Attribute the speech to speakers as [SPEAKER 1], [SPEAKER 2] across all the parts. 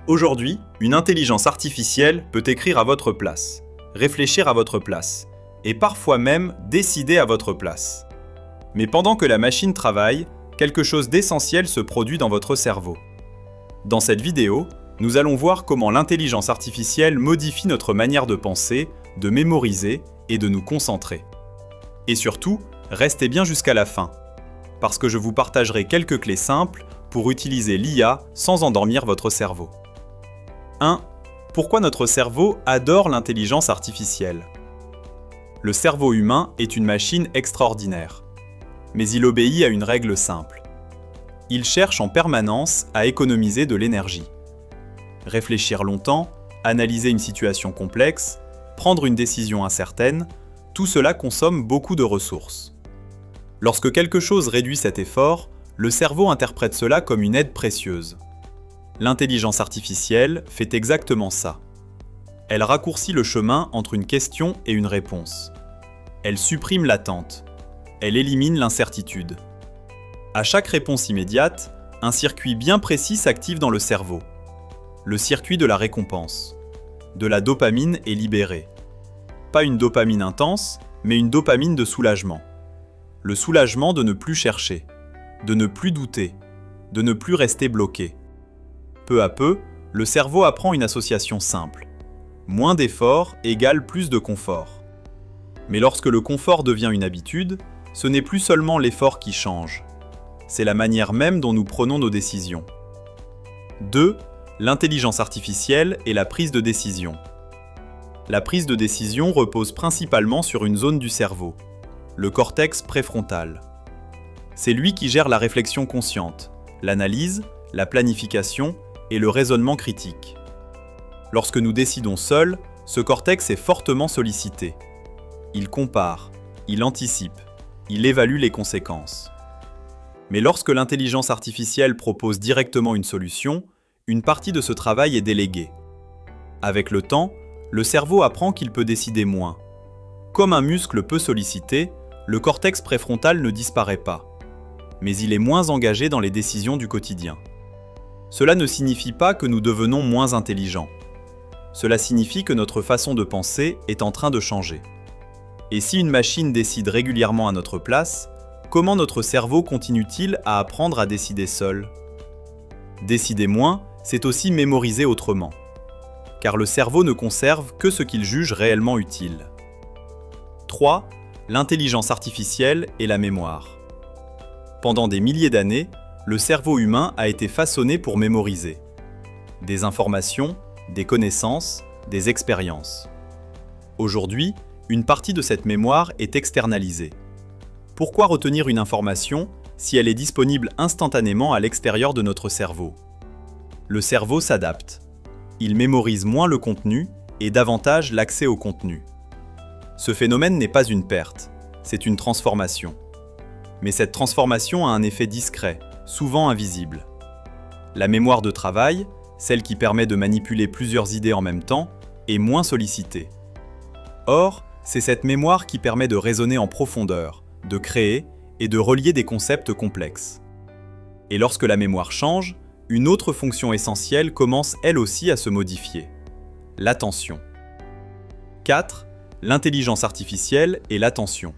[SPEAKER 1] Aujourd'hui, une intelligence artificielle peut écrire à votre place, réfléchir à votre place, et parfois même décider à votre place. Mais pendant que la machine travaille, quelque chose d'essentiel se produit dans votre cerveau. Dans cette vidéo, nous allons voir comment l'intelligence artificielle modifie notre manière de penser, de mémoriser et de nous concentrer. Et surtout, restez bien jusqu'à la fin, parce que je vous partagerai quelques clés simples pour utiliser l'IA sans endormir votre cerveau. 1. Pourquoi notre cerveau adore l'intelligence artificielle ? Le cerveau humain est une machine extraordinaire, mais il obéit à une règle simple. Il cherche en permanence à économiser de l'énergie. Réfléchir longtemps, analyser une situation complexe, prendre une décision incertaine, tout cela consomme beaucoup de ressources. Lorsque quelque chose réduit cet effort, le cerveau interprète cela comme une aide précieuse. L'intelligence artificielle fait exactement ça. Elle raccourcit le chemin entre une question et une réponse. Elle supprime l'attente. Elle élimine l'incertitude. À chaque réponse immédiate, un circuit bien précis s'active dans le cerveau. Le circuit de la récompense. De la dopamine est libérée. Pas une dopamine intense, mais une dopamine de soulagement. Le soulagement de ne plus chercher, de ne plus douter, de ne plus rester bloqué. Peu à peu, le cerveau apprend une association simple. Moins d'effort égale plus de confort. Mais lorsque le confort devient une habitude, ce n'est plus seulement l'effort qui change. C'est la manière même dont nous prenons nos décisions. 2. L'intelligence artificielle et la prise de décision. La prise de décision repose principalement sur une zone du cerveau, le cortex préfrontal. C'est lui qui gère la réflexion consciente, l'analyse, la planification et le raisonnement critique. Lorsque nous décidons seuls, ce cortex est fortement sollicité. Il compare, il anticipe, il évalue les conséquences. Mais lorsque l'intelligence artificielle propose directement une solution, une partie de ce travail est déléguée. Avec le temps, le cerveau apprend qu'il peut décider moins. Comme un muscle peu sollicité, le cortex préfrontal ne disparaît pas, mais il est moins engagé dans les décisions du quotidien. Cela ne signifie pas que nous devenons moins intelligents. Cela signifie que notre façon de penser est en train de changer. Et si une machine décide régulièrement à notre place, comment notre cerveau continue-t-il à apprendre à décider seul ? Décider moins, c'est aussi mémoriser autrement. Car le cerveau ne conserve que ce qu'il juge réellement utile. 3. L'intelligence artificielle et la mémoire. Pendant des milliers d'années, le cerveau humain a été façonné pour mémoriser. Des informations, des connaissances, des expériences. Aujourd'hui, une partie de cette mémoire est externalisée. Pourquoi retenir une information si elle est disponible instantanément à l'extérieur de notre cerveau ? Le cerveau s'adapte. Il mémorise moins le contenu et davantage l'accès au contenu. Ce phénomène n'est pas une perte, c'est une transformation. Mais cette transformation a un effet discret, souvent invisible. La mémoire de travail, celle qui permet de manipuler plusieurs idées en même temps, est moins sollicitée. Or, c'est cette mémoire qui permet de raisonner en profondeur, de créer et de relier des concepts complexes. Et lorsque la mémoire change, une autre fonction essentielle commence elle aussi à se modifier. L'attention. 4. L'intelligence artificielle et l'attention.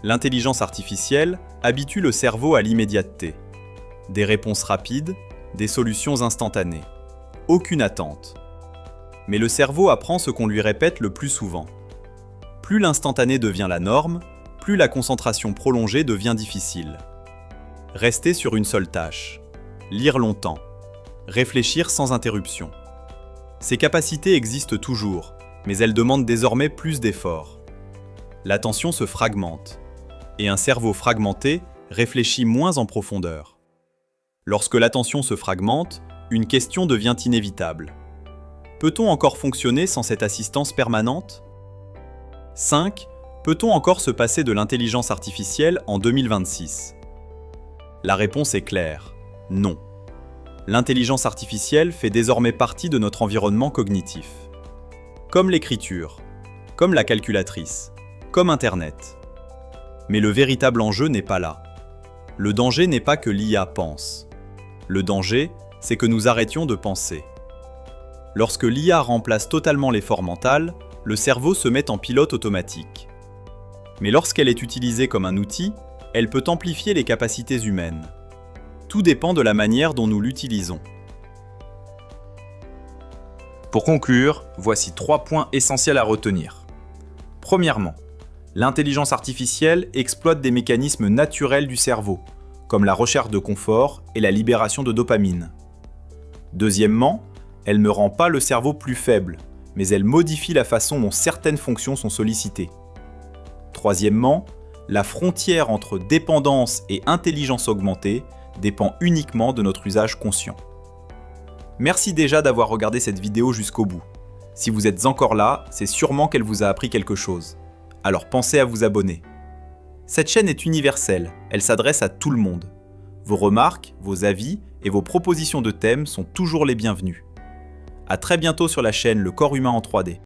[SPEAKER 1] L'intelligence artificielle habitue le cerveau à l'immédiateté. Des réponses rapides, des solutions instantanées. Aucune attente. Mais le cerveau apprend ce qu'on lui répète le plus souvent. Plus l'instantané devient la norme, plus la concentration prolongée devient difficile. Rester sur une seule tâche. Lire longtemps. Réfléchir sans interruption. Ces capacités existent toujours, mais elles demandent désormais plus d'efforts. L'attention se fragmente, et un cerveau fragmenté réfléchit moins en profondeur. Lorsque l'attention se fragmente, une question devient inévitable. Peut-on encore fonctionner sans cette assistance permanente ? 5. Peut-on encore se passer de l'intelligence artificielle en 2026 ? La réponse est claire, non. L'intelligence artificielle fait désormais partie de notre environnement cognitif. Comme l'écriture, comme la calculatrice, comme Internet. Mais le véritable enjeu n'est pas là. Le danger n'est pas que l'IA pense. Le danger, c'est que nous arrêtions de penser. Lorsque l'IA remplace totalement l'effort mental, le cerveau se met en pilote automatique. Mais lorsqu'elle est utilisée comme un outil, elle peut amplifier les capacités humaines. Tout dépend de la manière dont nous l'utilisons.
[SPEAKER 2] Pour conclure, voici 3 points essentiels à retenir. Premièrement, l'intelligence artificielle exploite des mécanismes naturels du cerveau, comme la recherche de confort et la libération de dopamine. Deuxièmement, elle ne rend pas le cerveau plus faible, mais elle modifie la façon dont certaines fonctions sont sollicitées. Troisièmement, la frontière entre dépendance et intelligence augmentée dépend uniquement de notre usage conscient. Merci déjà d'avoir regardé cette vidéo jusqu'au bout. Si vous êtes encore là, c'est sûrement qu'elle vous a appris quelque chose. Alors pensez à vous abonner. Cette chaîne est universelle, elle s'adresse à tout le monde. Vos remarques, vos avis et vos propositions de thèmes sont toujours les bienvenus. À très bientôt sur la chaîne Le Corps Humain en 3D.